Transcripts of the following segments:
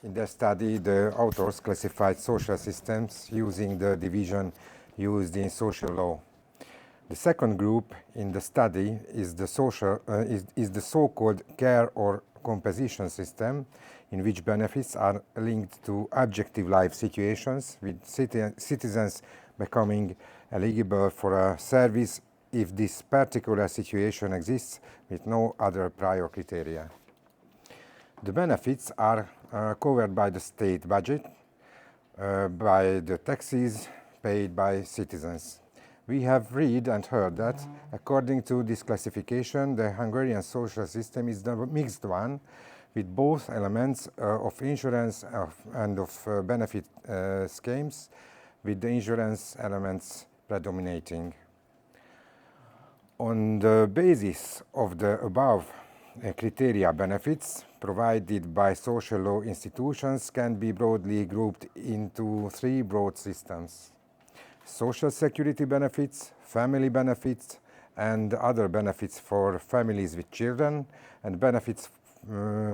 In their study, the authors classified social systems using the division used in social law. The second group in the study is the so-called care or composition system, in which benefits are linked to objective life situations, with citizens becoming eligible for a service if this particular situation exists with no other prior criteria. The benefits are covered by the state budget, by the taxes paid by citizens. We have read and heard that, according to this classification, the Hungarian social system is the mixed one, with both elements of insurance and of benefit schemes, with the insurance elements predominating. On the basis of the above criteria, benefits provided by social law institutions can be broadly grouped into three broad systems: social security benefits, family benefits, and other benefits for families with children, and benefits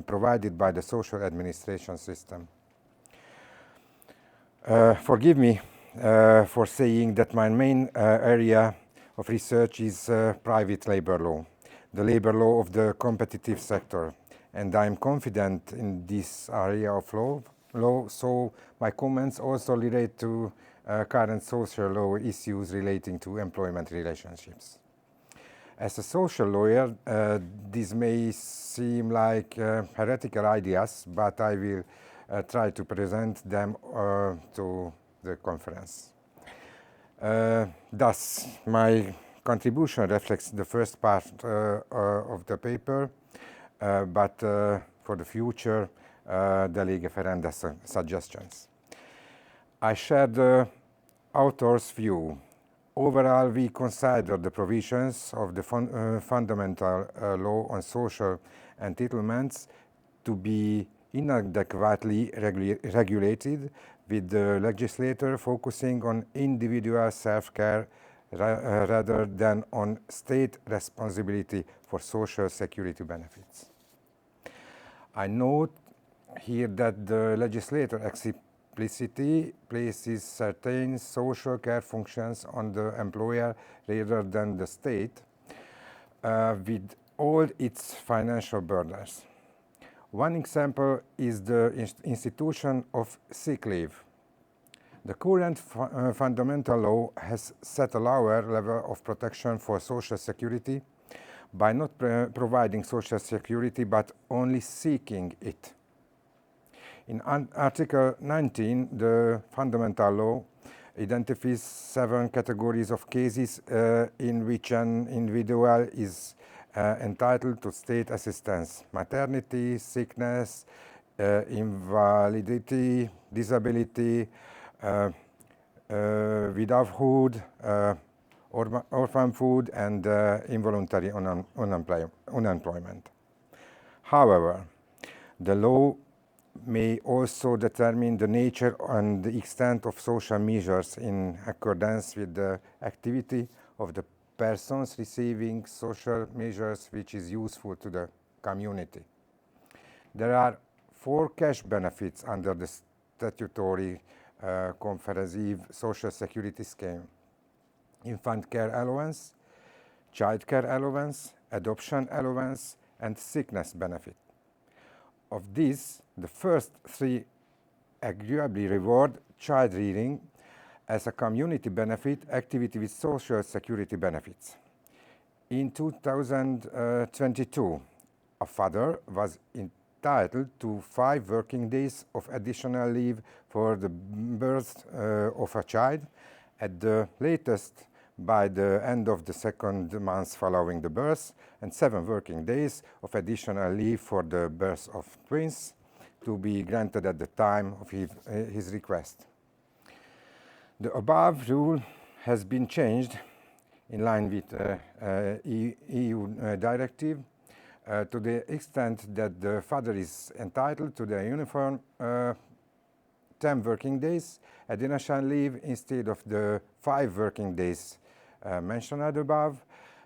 provided by the social administration system. Forgive me for saying that my main area of research is private labor law, the labor law of the competitive sector, and I'm confident in this area of law, so my comments also relate to current social law issues relating to employment relationships. As a social lawyer, these may seem like heretical ideas, but I will try to present them to the conference. Thus, my contribution reflects the first part of the paper, but for the future, Delegate Ferencz suggestions. I share the author's view. Overall, we consider the provisions of the fundamental law on social entitlements to be inadequately regulated, with the legislator focusing on individual self-care rather than on state responsibility for social security benefits. I note here that the legislator explicitly places certain social care functions on the employer rather than the state, with all its financial burdens. One example is the institution of sick leave. The current fundamental law has set a lower level of protection for social security by not providing social security but only seeking it. In Article 19, the fundamental law identifies 7 categories of cases in which an individual is entitled to state assistance: maternity, sickness, invalidity, disability, widowhood, orphanhood, and involuntary unemployment. However, the law may also determine the nature and the extent of social measures in accordance with the activity of the persons receiving social measures which is useful to the community. There are 4 cash benefits under the statutory comprehensive social security scheme: infant care allowance, child care allowance, adoption allowance, and sickness benefit. Of these, the first 3 agreeably reward child rearing as a community benefit activity with social security benefits. In 2022, a father was entitled to 5 working days of additional leave for the birth of a child, at the latest by the end of the 2nd month following the birth, and 7 working days of additional leave for the birth of twins, to be granted at the time of his request. The above rule has been changed in line with EU directive to the extent that the father is entitled to the uniform 10 working days additional leave instead of the 5 working days mentioned above,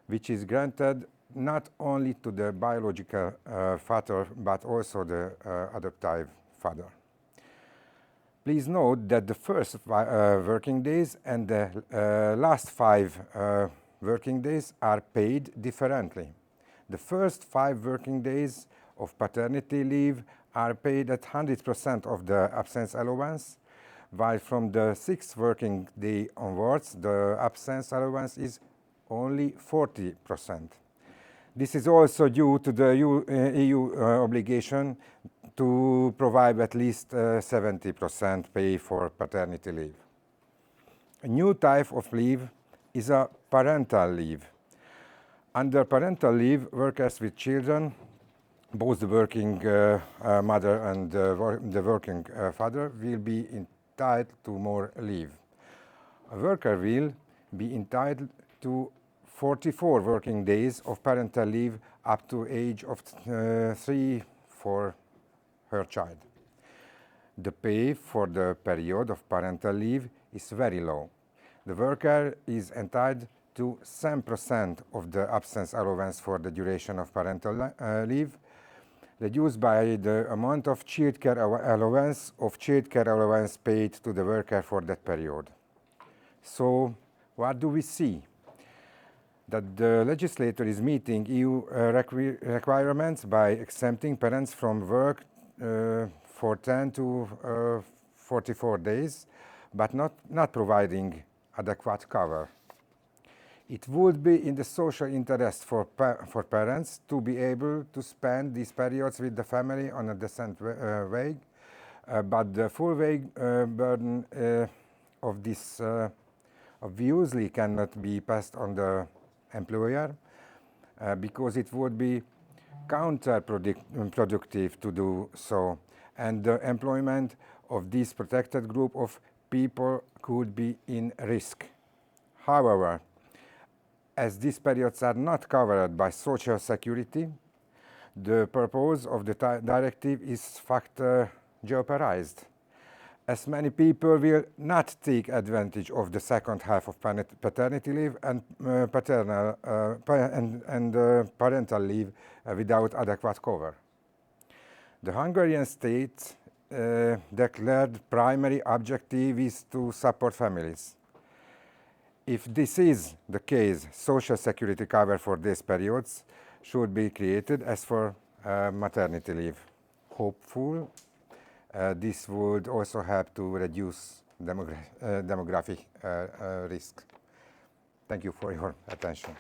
which is granted not only to the biological father but also the adoptive father. Please note that the first working days and the last 5 working days are paid differently. The first 5 working days of paternity leave are paid at 100% of the absence allowance, while from the 6th working day onwards, the absence allowance is only 40%. This is also due to the EU obligation to provide at least 70% pay for paternity leave. A new type of leave is a parental leave. Under parental leave, workers with children, both the working mother and the working father, will be entitled to more leave. A worker will be entitled to 44 working days of parental leave up to age of 3 for her child. The pay for the period of parental leave is very low. The worker is entitled to 7% of the absence allowance for the duration of parental leave, reduced by the amount of childcare allowance paid to the worker for that period. So, what do we see? That the legislator is meeting EU requirements by exempting parents from work for 10 to 44 days, but not providing adequate cover. It would be in the social interest for parents to be able to spend these periods with the family on a decent way, but the full burden of this obviously cannot be passed on the employer because it would be counterproductive to do so, and the employment of this protected group of people could be in risk. However, as these periods are not covered by Social Security, the purpose of the directive is in fact jeopardized, as many people will not take advantage of the second half of paternity leave and parental leave without adequate cover. The Hungarian state declared primary objective is to support families. If this is the case, Social Security cover for these periods should be created as for maternity leave. Hopeful, this would also help to reduce demographic risk. Thank you for your attention.